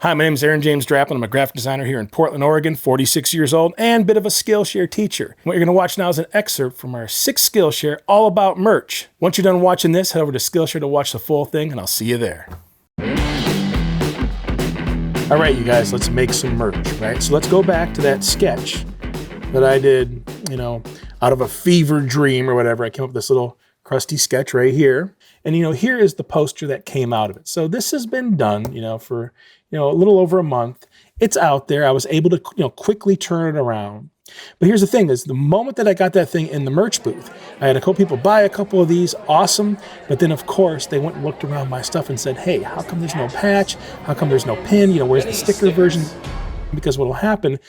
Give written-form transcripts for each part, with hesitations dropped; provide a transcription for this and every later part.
Hi, my name is Aaron James Draplin. I'm a graphic designer here in Portland, Oregon, 46 years old, and a bit of a Skillshare teacher. What you're going to watch now is an excerpt from our 6th Skillshare all about merch. Once you're done watching this, head over to Skillshare to watch the full thing, and I'll see you there. All right, you guys, let's make some merch, right? So let's go back to that sketch that I did, out of a fever dream or whatever. I came up with this little crusty sketch right here. And, here is the poster that came out of it. So this has been done, for, a little over a month. It's out there. I was able to, quickly turn it around. But here's the thing is the moment that I got that thing in the merch booth, I had a couple people buy a couple of these. Awesome. But then, of course, they went and looked around my stuff and said, hey, how come there's no patch? How come there's no pin? Where's the sticker version? Because what will happen,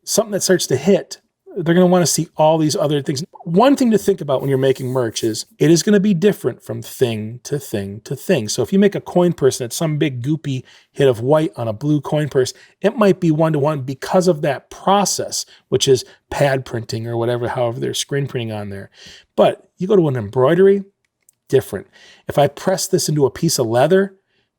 something that starts to hit, they're going to want to see all these other things. One thing to think about when you're making merch is it is going to be different from thing to thing to thing. So if you make a coin purse and it's some big goopy hit of white on a blue coin purse, it might be one-to-one because of that process, which is pad printing or whatever, however they're screen printing on there. But you go to an embroidery, different. If I press this into a piece of leather,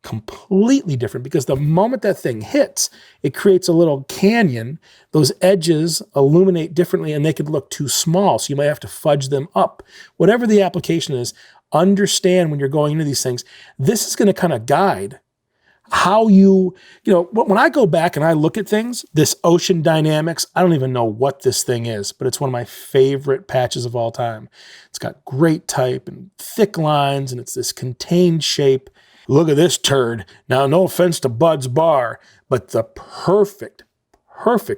completely different, because the moment that thing hits, it creates a little canyon. Those edges illuminate differently and they could look too small. So you might have to fudge them up. Whatever the application is, understand when you're going into these things, this is going to kind of guide how when I go back and I look at things, this Ocean Dynamics, I don't even know what this thing is, but it's one of my favorite patches of all time. It's got great type and thick lines and it's this contained shape. Look at this turd. Now, no offense to Bud's Bar, but the perfect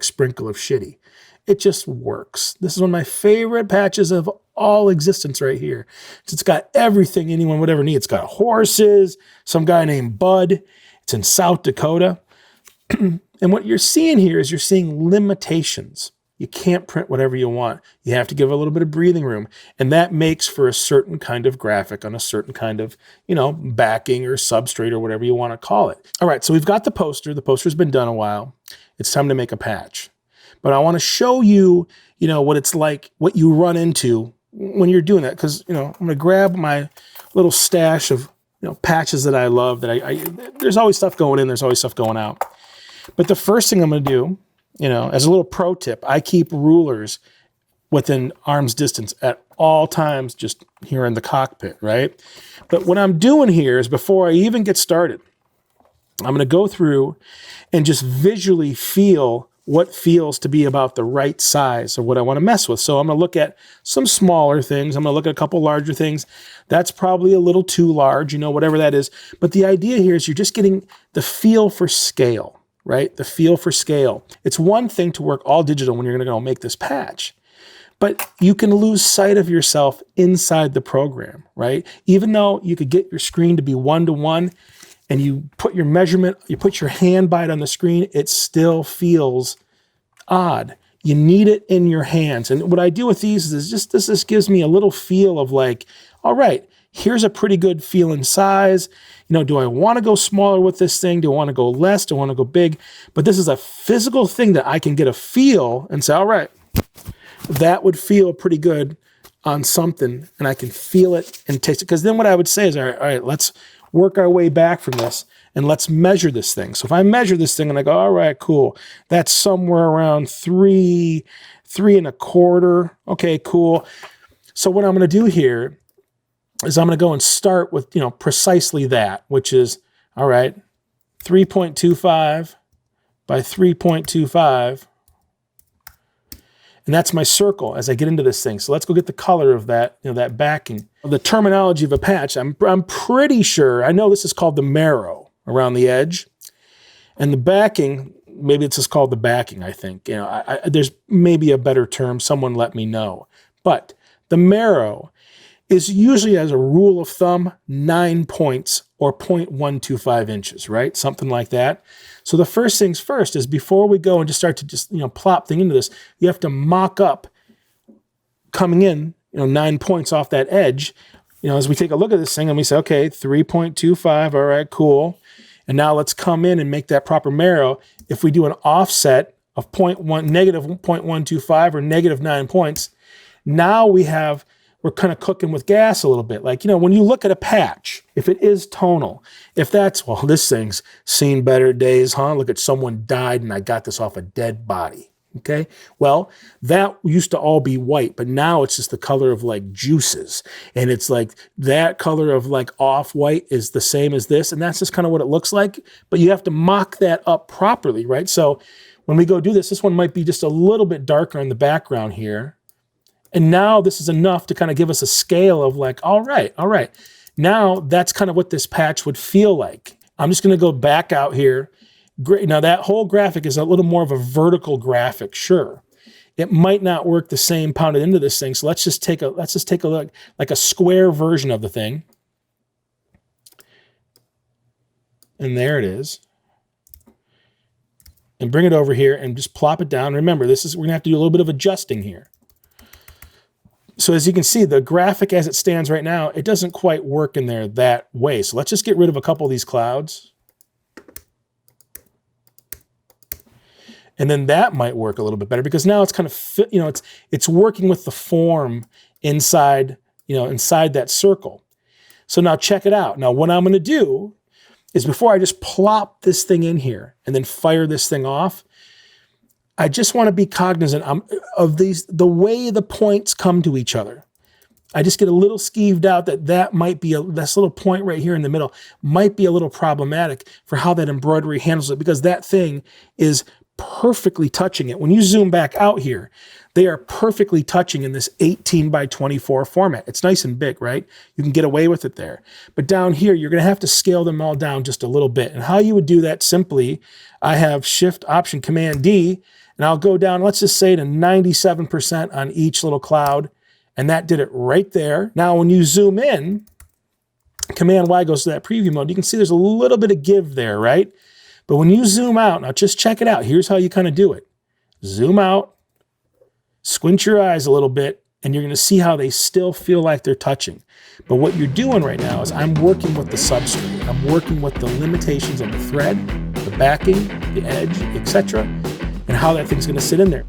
sprinkle of shitty. It just works. This is one of my favorite patches of all existence right here. It's got everything anyone would ever need. It's got horses, some guy named Bud. It's in South Dakota. And what you're seeing here is you're seeing limitations. You can't print whatever you want. You have to give a little bit of breathing room. And that makes for a certain kind of graphic on a certain kind of, backing or substrate or whatever you want to call it. All right, so we've got the poster. The poster's been done a while. It's time to make a patch. But I want to show you, what it's like, what you run into when you're doing that. Because, I'm going to grab my little stash of, patches that I love. There's always stuff going in. There's always stuff going out. But the first thing I'm going to do, as a little pro tip, I keep rulers within arm's distance at all times, just here in the cockpit, right? But what I'm doing here is before I even get started, I'm going to go through and just visually feel what feels to be about the right size of what I want to mess with. So I'm going to look at some smaller things. I'm going to look at a couple larger things. That's probably a little too large, whatever that is. But the idea here is you're just getting the feel for scale. Right? The feel for scale. It's one thing to work all digital when you're going to go make this patch, but you can lose sight of yourself inside the program, right? Even though you could get your screen to be one-to-one and you put your measurement, you put your hand by it on the screen, it still feels odd. You need it in your hands. And what I do with these is just this gives me a little feel of like, all right, here's a pretty good feeling size. Do I want to go smaller with this thing? Do I want to go less? Do I want to go big? But this is a physical thing that I can get a feel and say, all right, that would feel pretty good on something. And I can feel it and taste it. Because then what I would say is, all right, let's work our way back from this and let's measure this thing. So if I measure this thing and I go, all right, cool. That's somewhere around 3 1/4. Okay, cool. So what I'm going to do here is I'm going to go and start with, precisely that, which is, all right, 3.25 by 3.25. And that's my circle as I get into this thing. So let's go get the color of that, that backing. The terminology of a patch, I'm pretty sure, I know this is called the marrow around the edge. And the backing, maybe it's just called the backing, I think. There's maybe a better term. Someone let me know. But the marrow is usually, as a rule of thumb, 9 points or 0.125 inches, right? Something like that. So the first things first is before we go and just start to plop things into this, you have to mock up coming in, 9 points off that edge. As we take a look at this thing and we say, okay, 3.25, all right, cool. And now let's come in and make that proper marrow. If we do an offset of negative 0.125 or negative 9 points, now we have we're kind of cooking with gas a little bit. Like, you know, when you look at a patch, if it is tonal, if that's, well, this thing's seen better days, huh? Look at someone died and I got this off a dead body. Okay, well, that used to all be white, but now it's just the color of like juices. And it's like that color of like off-white is the same as this. And that's just kind of what it looks like. But you have to mock that up properly, right? So when we go do this, this one might be just a little bit darker in the background here. And now this is enough to kind of give us a scale of like, all right. Now that's kind of what this patch would feel like. I'm just going to go back out here. Great. Now that whole graphic is a little more of a vertical graphic, sure. It might not work the same pounded into this thing. So let's just take a look, like a square version of the thing. And there it is. And bring it over here and just plop it down. Remember, we're gonna have to do a little bit of adjusting here. So as you can see, the graphic as it stands right now, it doesn't quite work in there that way. So let's just get rid of a couple of these clouds. And then that might work a little bit better because now it's kind of, you know, it's working with the form inside, you know, inside that circle. So now check it out. Now what I'm going to do is before I just plop this thing in here and then fire this thing off, I just want to be cognizant of the way the points come to each other. I just get a little skeeved out that might be this little point right here in the middle might be a little problematic for how that embroidery handles it because that thing is perfectly touching it. When you zoom back out here, they are perfectly touching in this 18 by 24 format. It's nice and big, right? You can get away with it there. But down here, you're going to have to scale them all down just a little bit. And how you would do that simply, I have Shift Option Command D, and I'll go down, let's just say to 97% on each little cloud. And that did it right there. Now, when you zoom in, Command Y goes to that preview mode. You can see there's a little bit of give there, right? But when you zoom out, now just check it out. Here's how you kind of do it. Zoom out, squint your eyes a little bit, and you're going to see how they still feel like they're touching. But what you're doing right now is I'm working with the substrate. I'm working with the limitations of the thread, the backing, the edge, etc., and how that thing's going to sit in there.